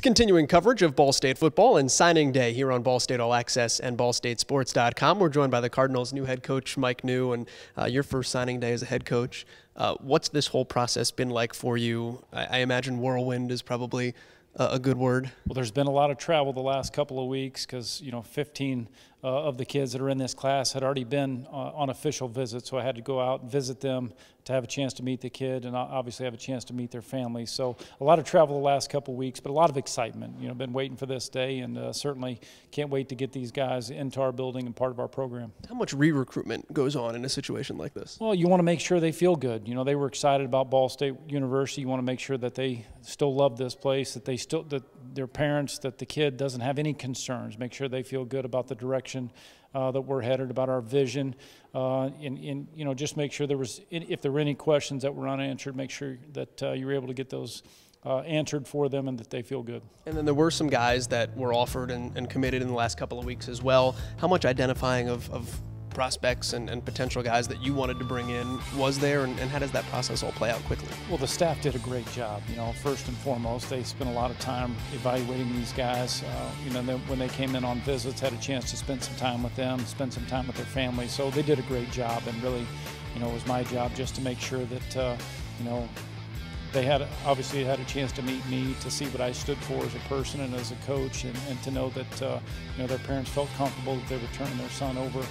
continuing coverage of Ball State football and signing day here on Ball State All Access and BallStateSports.com. We're joined by the Cardinals' new head coach, Mike Neu, and your first signing day as a head coach. What's this whole process been like for you? I imagine whirlwind is probably a good word. Well, there's been a lot of travel the last couple of weeks because, 15 of the kids that are in this class had already been on official visits, so I had to go out and visit them to have a chance to meet the kid and obviously have a chance to meet their families. So a lot of travel the last couple of weeks, but a lot of excitement. Been waiting for this day, and certainly can't wait to get these guys into our building and part of our program. How much re-recruitment goes on in a situation like this? Well, you want to make sure they feel good. They were excited about Ball State University. You want to make sure that they still love this place, that their parents, that the kid doesn't have any concerns. Make sure they feel good about the direction that we're headed, about our vision, and just make sure if there were any questions that were unanswered, make sure that you were able to get those answered for them and that they feel good. And then there were some guys that were offered and committed in the last couple of weeks as well. How much identifying of prospects and potential guys that you wanted to bring in was there, and how does that process all play out quickly? Well, the staff did a great job. First and foremost, they spent a lot of time evaluating these guys. When they came in on visits, had a chance to spend some time with them, spend some time with their families. So they did a great job, and really, it was my job just to make sure that, they obviously had a chance to meet me, to see what I stood for as a person and as a coach, and to know that, their parents felt comfortable that they were turning their son over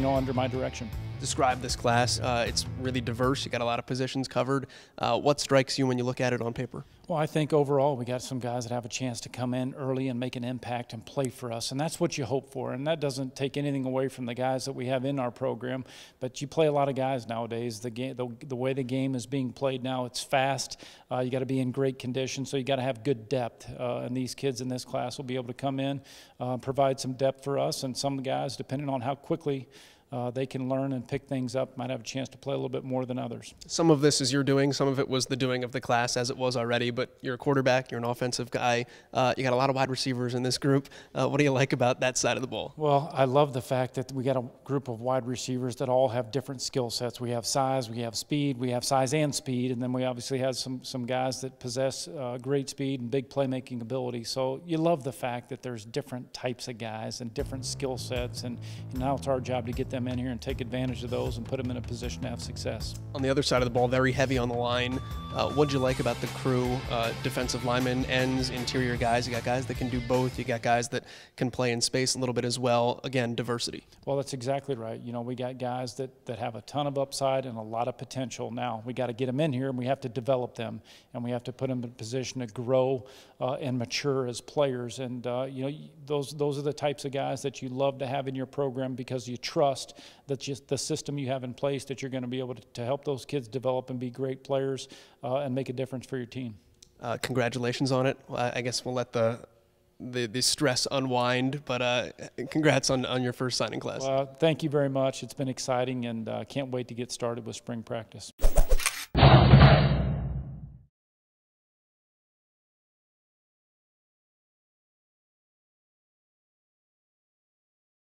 under my direction. Describe this class. It's really diverse. You got a lot of positions covered. What strikes you when you look at it on paper? Well, I think overall we got some guys that have a chance to come in early and make an impact and play for us, and that's what you hope for. And that doesn't take anything away from the guys that we have in our program, but you play a lot of guys nowadays. The way the game is being played now, it's fast. You got to be in great condition, so you got to have good depth. And these kids in this class will be able to come in, provide some depth for us, and some guys, depending on how quickly they can learn and pick things up, might have a chance to play a little bit more than others. Some of this is your doing. Some of it was the doing of the class, as it was already. But you're a quarterback. You're an offensive guy. You got a lot of wide receivers in this group. What do you like about that side of the ball? Well, I love the fact that we got a group of wide receivers that all have different skill sets. We have size, we have speed, we have size and speed, and then we obviously have some guys that possess great speed and big playmaking ability. So you love the fact that there's different types of guys and different skill sets, and now it's our job to get them in here and take advantage of those and put them in a position to have success. On the other side of the ball, very heavy on the line. What'd you like about the crew? Defensive linemen, ends, interior guys. You got guys that can do both. You got guys that can play in space a little bit as well. Again, diversity. Well, that's exactly right. We got guys that have a ton of upside and a lot of potential. Now, we got to get them in here, and we have to develop them, and we have to put them in a position to grow and mature as players. And, those are the types of guys that you love to have in your program, because you trust that just the system you have in place, that you're going to be able to help those kids develop and be great players and make a difference for your team. Congratulations on it. I guess we'll let the stress unwind, but congrats on your first signing class. Thank you very much. It's been exciting, and can't wait to get started with spring practice.